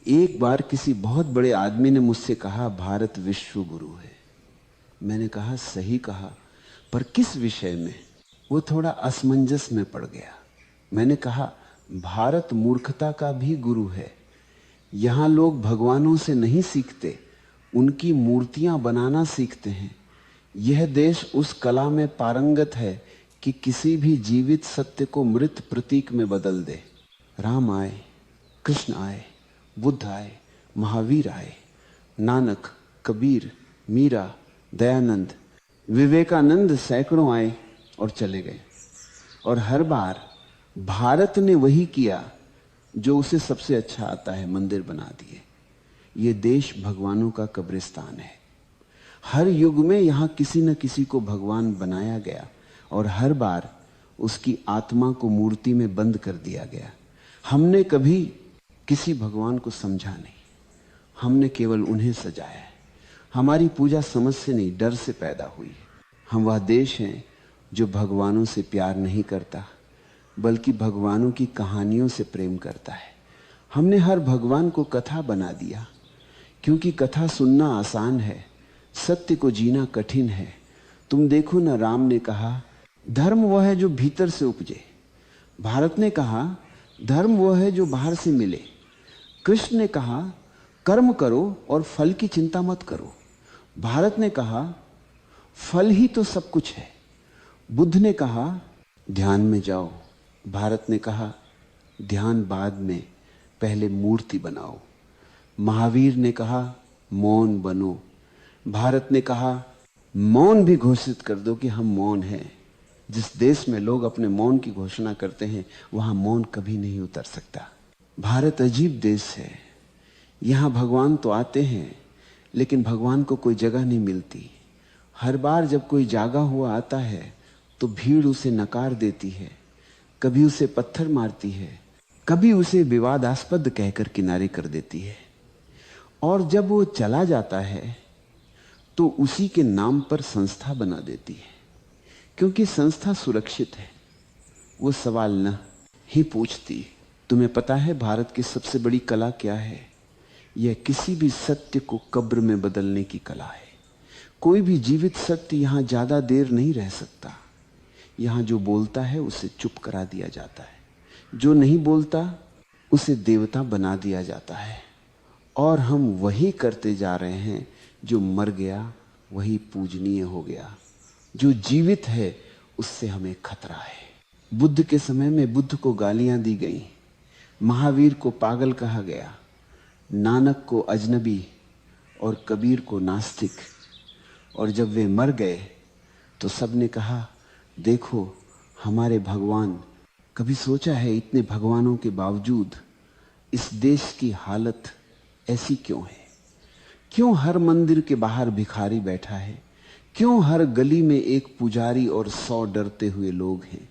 एक बार किसी बहुत बड़े आदमी ने मुझसे कहा, भारत विश्व गुरु है। मैंने कहा, सही कहा, पर किस विषय में? वो थोड़ा असमंजस में पड़ गया। मैंने कहा, भारत मूर्खता का भी गुरु है। यहां लोग भगवानों से नहीं सीखते, उनकी मूर्तियां बनाना सीखते हैं। यह देश उस कला में पारंगत है कि किसी भी जीवित सत्य को मृत प्रतीक में बदल दे। राम आए, कृष्ण आए, बुद्ध आए, महावीर आए, नानक, कबीर, मीरा, दयानंद, विवेकानंद सैकड़ों आए और चले गए। और हर बार भारत ने वही किया जो उसे सबसे अच्छा आता है, मंदिर बना दिए। ये देश भगवानों का कब्रिस्तान है। हर युग में यहां किसी न किसी को भगवान बनाया गया और हर बार उसकी आत्मा को मूर्ति में बंद कर दिया गया। हमने कभी किसी भगवान को समझा नहीं, हमने केवल उन्हें सजाया है। हमारी पूजा समझ से नहीं, डर से पैदा हुई है। हम वह देश हैं जो भगवानों से प्यार नहीं करता, बल्कि भगवानों की कहानियों से प्रेम करता है। हमने हर भगवान को कथा बना दिया, क्योंकि कथा सुनना आसान है, सत्य को जीना कठिन है। तुम देखो ना, राम ने कहा धर्म वह है जो भीतर से उपजे। भारत ने कहा धर्म वह है जो बाहर से मिले। कृष्ण ने कहा कर्म करो और फल की चिंता मत करो। भारत ने कहा फल ही तो सब कुछ है। बुद्ध ने कहा ध्यान में जाओ। भारत ने कहा ध्यान बाद में, पहले मूर्ति बनाओ। महावीर ने कहा मौन बनो। भारत ने कहा मौन भी घोषित कर दो कि हम मौन हैं। जिस देश में लोग अपने मौन की घोषणा करते हैं, वहां मौन कभी नहीं उतर सकता। भारत अजीब देश है। यहां भगवान तो आते हैं, लेकिन भगवान को कोई जगह नहीं मिलती। हर बार जब कोई जागा हुआ आता है तो भीड़ उसे नकार देती है, कभी उसे पत्थर मारती है, कभी उसे विवादास्पद कहकर किनारे कर देती है। और जब वो चला जाता है तो उसी के नाम पर संस्था बना देती है, क्योंकि संस्था सुरक्षित है। वो सवाल न ही पूछती। तुम्हें पता है भारत की सबसे बड़ी कला क्या है? यह किसी भी सत्य को कब्र में बदलने की कला है। कोई भी जीवित सत्य यहां ज्यादा देर नहीं रह सकता। यहां जो बोलता है उसे चुप करा दिया जाता है, जो नहीं बोलता उसे देवता बना दिया जाता है। और हम वही करते जा रहे हैं। जो मर गया वही पूजनीय हो गया, जो जीवित है उससे हमें खतरा है। बुद्ध के समय में बुद्ध को गालियां दी गई, महावीर को पागल कहा गया, नानक को अजनबी और कबीर को नास्तिक। और जब वे मर गए तो सबने कहा देखो हमारे भगवान। कभी सोचा है इतने भगवानों के बावजूद इस देश की हालत ऐसी क्यों है? क्यों हर मंदिर के बाहर भिखारी बैठा है? क्यों हर गली में एक पुजारी और 100 डरते हुए लोग हैं?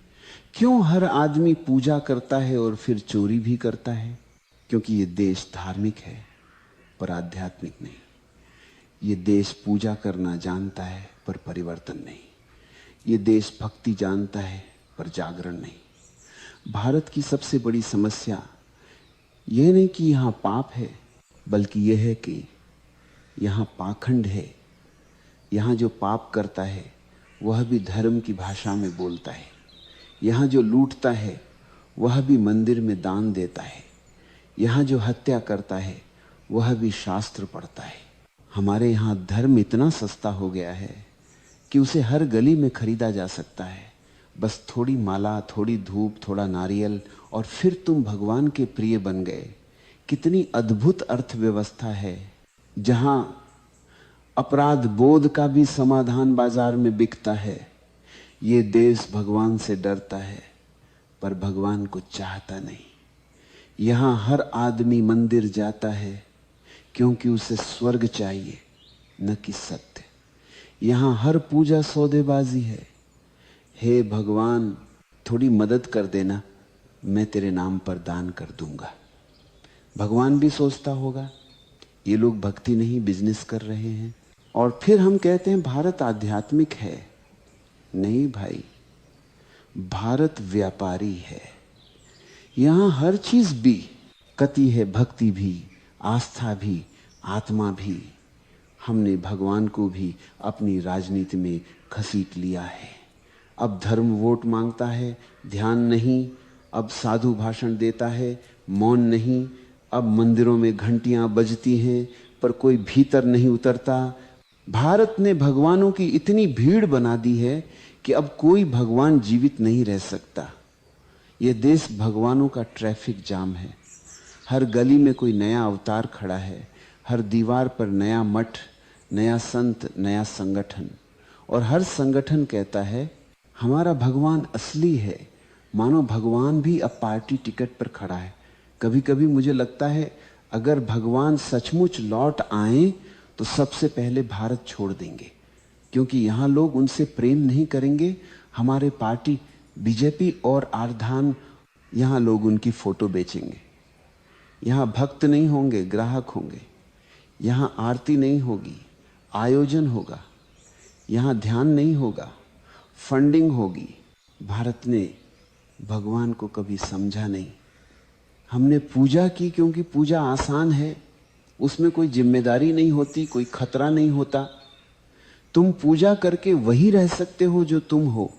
क्यों हर आदमी पूजा करता है और फिर चोरी भी करता है? क्योंकि ये देश धार्मिक है पर आध्यात्मिक नहीं। ये देश पूजा करना जानता है पर परिवर्तन नहीं। ये देश भक्ति जानता है पर जागरण नहीं। भारत की सबसे बड़ी समस्या यह नहीं कि यहां पाप है, बल्कि यह है कि यहां पाखंड है। यहां जो पाप करता है वह भी धर्म की भाषा में बोलता है। यहां जो लूटता है वह भी मंदिर में दान देता है। यहां जो हत्या करता है वह भी शास्त्र पढ़ता है। हमारे यहां धर्म इतना सस्ता हो गया है कि उसे हर गली में खरीदा जा सकता है। बस थोड़ी माला, थोड़ी धूप, थोड़ा नारियल और फिर तुम भगवान के प्रिय बन गए। कितनी अद्भुत अर्थव्यवस्था है, जहां अपराध बोध का भी समाधान बाजार में बिकता है। ये देश भगवान से डरता है पर भगवान को चाहता नहीं। यहां हर आदमी मंदिर जाता है क्योंकि उसे स्वर्ग चाहिए, न कि सत्य। यहां हर पूजा सौदेबाजी है। हे भगवान थोड़ी मदद कर देना, मैं तेरे नाम पर दान कर दूंगा। भगवान भी सोचता होगा ये लोग भक्ति नहीं बिजनेस कर रहे हैं। और फिर हम कहते हैं भारत आध्यात्मिक है। नहीं भाई, भारत व्यापारी है। यहां हर चीज भी कति है, भक्ति भी, आस्था भी, आत्मा भी, हमने भगवान को भी अपनी राजनीति में घसीट लिया है। अब धर्म वोट मांगता है, ध्यान नहीं। अब साधु भाषण देता है, मौन नहीं। अब मंदिरों में घंटियां बजती हैं पर कोई भीतर नहीं उतरता। भारत ने भगवानों की इतनी भीड़ बना दी है कि अब कोई भगवान जीवित नहीं रह सकता। यह देश भगवानों का ट्रैफिक जाम है। हर गली में कोई नया अवतार खड़ा है, हर दीवार पर नया मठ, नया संत, नया संगठन। और हर संगठन कहता है हमारा भगवान असली है, मानो भगवान भी अब पार्टी टिकट पर खड़ा है। कभी कभी मुझे लगता है अगर भगवान सचमुच लौट आए तो सबसे पहले भारत छोड़ देंगे, क्योंकि यहाँ लोग उनसे प्रेम नहीं करेंगे। हमारे पार्टी बीजेपी और आर्धान, यहाँ लोग उनकी फोटो बेचेंगे। यहाँ भक्त नहीं होंगे, ग्राहक होंगे। यहाँ आरती नहीं होगी, आयोजन होगा। यहाँ ध्यान नहीं होगा, फंडिंग होगी। भारत ने भगवान को कभी समझा नहीं। हमने पूजा की क्योंकि पूजा आसान है, उसमें कोई जिम्मेदारी नहीं होती, कोई खतरा नहीं होता। तुम पूजा करके वही रह सकते हो जो तुम हो,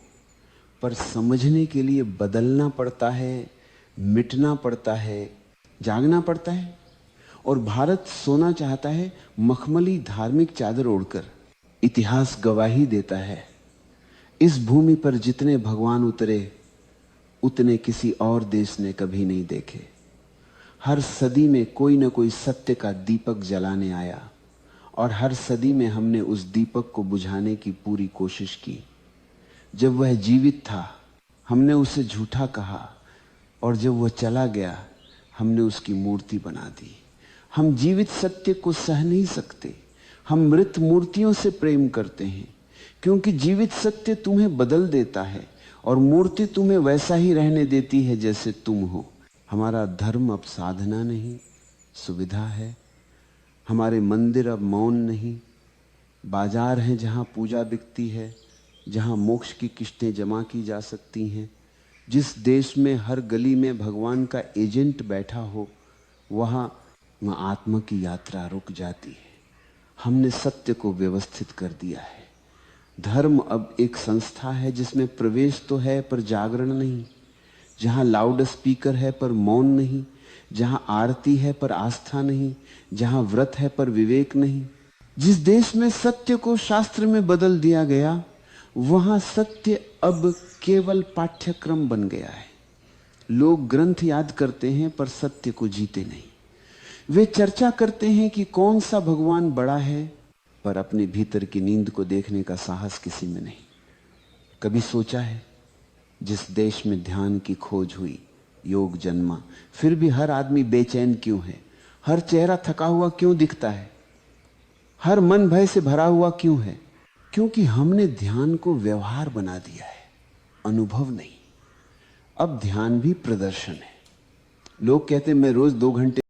पर समझने के लिए बदलना पड़ता है, मिटना पड़ता है, जागना पड़ता है। और भारत सोना चाहता है मखमली धार्मिक चादर ओढ़कर। इतिहास गवाही देता है इस भूमि पर जितने भगवान उतरे उतने किसी और देश ने कभी नहीं देखे। हर सदी में कोई न कोई सत्य का दीपक जलाने आया और हर सदी में हमने उस दीपक को बुझाने की पूरी कोशिश की। जब वह जीवित था हमने उसे झूठा कहा, और जब वह चला गया हमने उसकी मूर्ति बना दी। हम जीवित सत्य को सह नहीं सकते, हम मृत मूर्तियों से प्रेम करते हैं, क्योंकि जीवित सत्य तुम्हें बदल देता है और मूर्ति तुम्हें वैसा ही रहने देती है जैसे तुम हो। हमारा धर्म अब साधना नहीं, सुविधा है। हमारे मंदिर अब मौन नहीं, बाजार हैं जहाँ पूजा बिकती है, जहाँ मोक्ष की किस्तें जमा की जा सकती हैं। जिस देश में हर गली में भगवान का एजेंट बैठा हो, वहाँ आत्मा की यात्रा रुक जाती है। हमने सत्य को व्यवस्थित कर दिया है। धर्म अब एक संस्था है जिसमें प्रवेश तो है पर जागरण नहीं, जहाँ लाउड स्पीकर है पर मौन नहीं, जहाँ आरती है पर आस्था नहीं, जहाँ व्रत है पर विवेक नहीं। जिस देश में सत्य को शास्त्र में बदल दिया गया, वहाँ सत्य अब केवल पाठ्यक्रम बन गया है। लोग ग्रंथ याद करते हैं पर सत्य को जीते नहीं। वे चर्चा करते हैं कि कौन सा भगवान बड़ा है, पर अपने भीतर की नींद को देखने का साहस किसी में नहीं। कभी सोचा है जिस देश में ध्यान की खोज हुई, योग जन्मा, फिर भी हर आदमी बेचैन क्यों है? हर चेहरा थका हुआ क्यों दिखता है? हर मन भय से भरा हुआ क्यों है? क्योंकि हमने ध्यान को व्यवहार बना दिया है, अनुभव नहीं। अब ध्यान भी प्रदर्शन है। लोग कहते हैं मैं रोज 2 घंटे